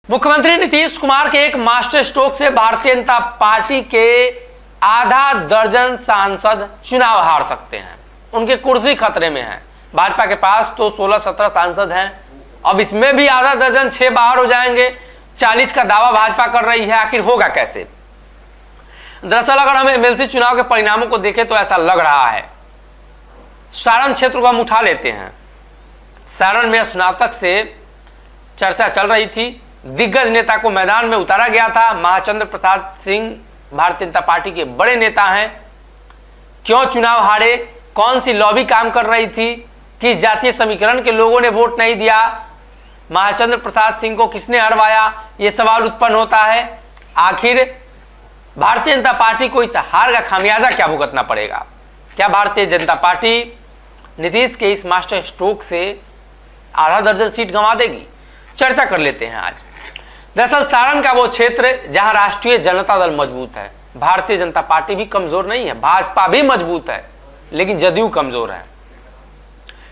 मुख्यमंत्री नीतीश कुमार के एक मास्टर स्ट्रोक से भारतीय जनता पार्टी के आधा दर्जन सांसद चुनाव हार सकते हैं। उनकी कुर्सी खतरे में है। भाजपा के पास तो 16-17 सांसद हैं, अब इसमें भी आधा दर्जन 6 बाहर हो जाएंगे। 40 का दावा भाजपा कर रही है, आखिर होगा कैसे? दरअसल अगर हम एमएलसी चुनाव के परिणामों को देखें तो ऐसा लग रहा है। सारण क्षेत्र को हम उठा लेते हैं। सारण में स्नातक से चर्चा चल रही थी, दिग्गज नेता को मैदान में उतारा गया था। महाचंद्र प्रसाद सिंह भारतीय जनता पार्टी के बड़े नेता हैं। क्यों चुनाव हारे, कौन सी लॉबी काम कर रही थी, किस जातीय समीकरण के लोगों ने वोट नहीं दिया, महाचंद्र प्रसाद सिंह को किसने हरवाया, यह सवाल उत्पन्न होता है। आखिर भारतीय जनता पार्टी को इस हार का खामियाजा क्या भुगतना पड़ेगा? क्या भारतीय जनता पार्टी नीतीश के इस मास्टर स्ट्रोक से आधा दर्जन सीट गंवा देगी? चर्चा कर लेते हैं आज। दरअसल सारण का वो क्षेत्र जहां राष्ट्रीय जनता दल मजबूत है, भारतीय जनता पार्टी भी कमजोर नहीं है, भाजपा भी मजबूत है, लेकिन जदयू कमजोर है।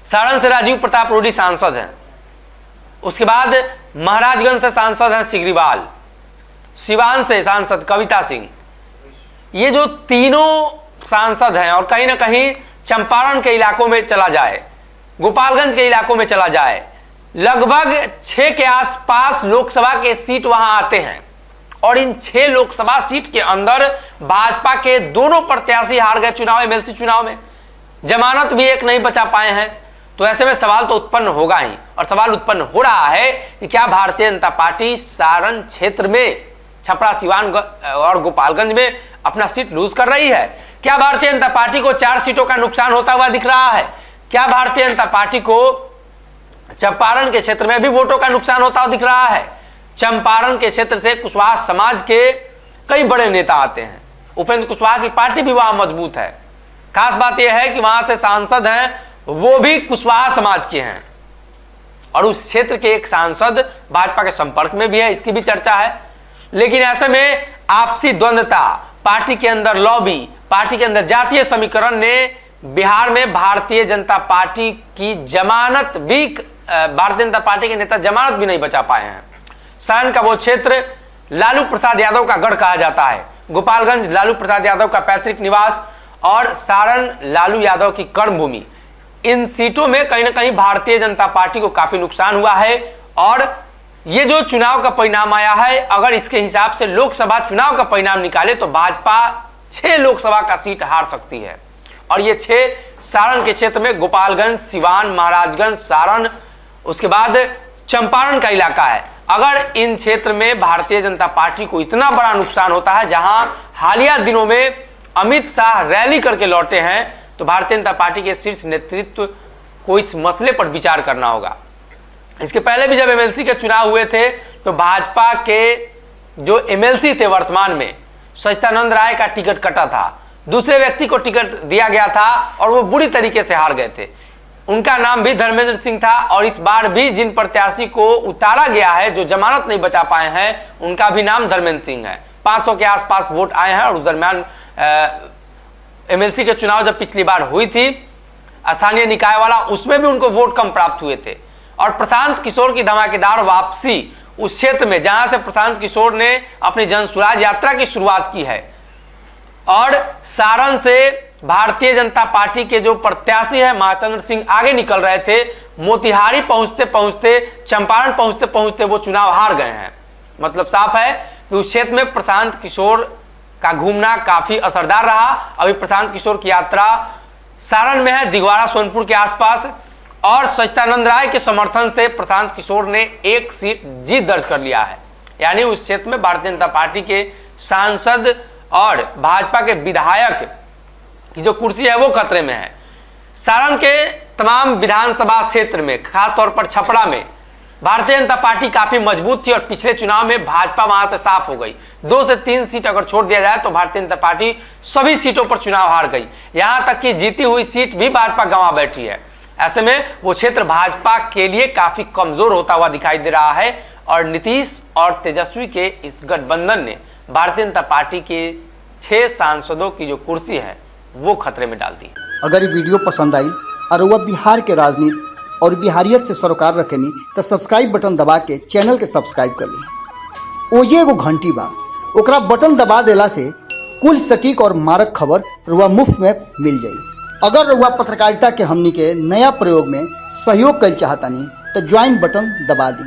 सारण से राजीव प्रताप रूडी सांसद हैं, उसके बाद महाराजगंज से सांसद हैं सिग्रीवाल, सिवान से सांसद कविता सिंह। ये जो तीनों सांसद हैं, और कहीं ना कहीं चंपारण के इलाकों में चला जाए, गोपालगंज के इलाकों में चला जाए, लगभग 6 के आसपास लोकसभा के सीट वहां आते हैं। और इन 6 लोकसभा सीट के अंदर भाजपा के दोनों प्रत्याशी हार गए चुनाव, एमएलसी चुनाव में। जमानत भी एक नहीं बचा पाए हैं। तो ऐसे में सवाल तो उत्पन्न होगा ही, और सवाल उत्पन्न हो रहा है कि क्या भारतीय जनता पार्टी सारण क्षेत्र में, छपरा, सिवान और गोपालगंज में अपना सीट लूज कर रही है? क्या भारतीय जनता पार्टी को 4 सीटों का नुकसान होता हुआ दिख रहा है? क्या भारतीय जनता पार्टी को चंपारण के क्षेत्र में भी वोटों का नुकसान होता हुआ दिख रहा है? चंपारण के क्षेत्र से कुशवाहा समाज के कई बड़े नेता आते हैं। उपेंद्र कुशवाहा की पार्टी भी वहां मजबूत है। खास बात यह है कि वहां से सांसद हैं वो भी कुशवाहा समाज के हैं, और उस क्षेत्र के एक सांसद भाजपा के संपर्क में भी है, इसकी भी चर्चा है। लेकिन ऐसे में आपसी द्वंद्वता, पार्टी के अंदर लॉबी, पार्टी के अंदर जातीय समीकरण ने बिहार में भारतीय जनता पार्टी की जमानत भी, भारतीय जनता पार्टी के नेता जमानत भी नहीं बचा पाए हैं। सारण का वो क्षेत्र लालू प्रसाद यादव का गढ़ कहा जाता है। गोपालगंज लालू प्रसाद यादव का पैतृक निवास, और सारण लालू यादव की कर्मभूमि। इन सीटों में कहीं ना कहीं भारतीय जनता पार्टी को काफी नुकसान हुआ है। और ये जो चुनाव का परिणाम आया है, अगर इसके हिसाब से लोकसभा चुनाव का परिणाम निकाले तो भाजपा 6 लोकसभा का सीट हार सकती है। और ये 6 सारण के क्षेत्र में गोपालगंज, सिवान, महाराजगंज, सारण, उसके बाद चंपारण का इलाका है। अगर इन क्षेत्र में भारतीय जनता पार्टी को इतना बड़ा नुकसान होता है, जहां हालिया दिनों में अमित शाह रैली करके लौटे हैं, तो भारतीय जनता पार्टी के शीर्ष नेतृत्व को इस मसले पर विचार करना होगा। इसके पहले भी जब एमएलसी के चुनाव हुए थे तो भाजपा के जो एमएलसी थे वर्तमान में, सच्चिदानंद राय का टिकट कटा था, दूसरे व्यक्ति को टिकट दिया गया था और वो बुरी तरीके से हार गए थे। उनका नाम भी धर्मेंद्र सिंह था। और इस बार भी जिन प्रत्याशी को उतारा गया है, जो जमानत नहीं बचा पाए हैं, उनका भी नाम धर्मेंद्र सिंह है। 500 के आसपास वोट आए हैं। और उस दरमियान एमएलसी के चुनाव जब पिछली बार हुई थी स्थानीय निकाय वाला, उसमें भी उनको वोट कम प्राप्त हुए थे। और प्रशांत किशोर की धमाकेदार वापसी उस क्षेत्र में जहां से प्रशांत किशोर ने अपनी जन स्वराज यात्रा की शुरुआत की है, और सारण से भारतीय जनता पार्टी के जो प्रत्याशी है महाचंद्र सिंह आगे निकल रहे थे, मोतिहारी पहुंचते पहुंचते, चंपारण पहुंचते पहुंचते वो चुनाव हार गए हैं। मतलब साफ है कि उस क्षेत्र में प्रशांत किशोर का घूमना काफी असरदार रहा। अभी प्रशांत किशोर की यात्रा सारण में है, दिगवाड़ा, सोनपुर के आसपास, और सच्चिदानंद राय के समर्थन से प्रशांत किशोर ने 1 सीट जीत दर्ज कर लिया है। यानी उस क्षेत्र में भारतीय जनता पार्टी के सांसद और भाजपा के विधायक की जो कुर्सी है वो खतरे में है। सारण के तमाम विधानसभा क्षेत्र में, खासतौर पर छपरा में, भारतीय जनता पार्टी काफी मजबूत थी, और पिछले चुनाव में भाजपा वहां से साफ हो गई। 2 से 3 सीट अगर छोड़ दिया जाए तो भारतीय जनता पार्टी सभी सीटों पर चुनाव हार गई। यहां तक कि जीती हुई सीट भी भाजपा गंवा बैठी है। ऐसे में वो क्षेत्र भाजपा के लिए काफी कमजोर होता हुआ दिखाई दे रहा है। और नीतीश और तेजस्वी के इस गठबंधन ने भारतीय जनता पार्टी के 6 सांसदों की जो कुर्सी है वो खतरे में डाल दी। अगर ये वीडियो पसंद आई और वह बिहार के राजनीति और बिहारियत से सरोकार रखेनी तो सब्सक्राइब बटन दबा के चैनल के सब्सक्राइब कर ली। ओजे एगो घंटी बा, ओकरा बटन दबा देला से कुल सटीक और मारक खबर रुआ मुफ्त में मिल जाई। अगर रुआ पत्रकारिता के हमनी के नया प्रयोग में सहयोग कर चाहतानी तो ज्वाइन बटन दबा दी।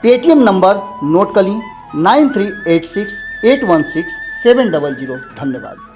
पेटीएम नंबर नोट कर ली 9386816700। धन्यवाद।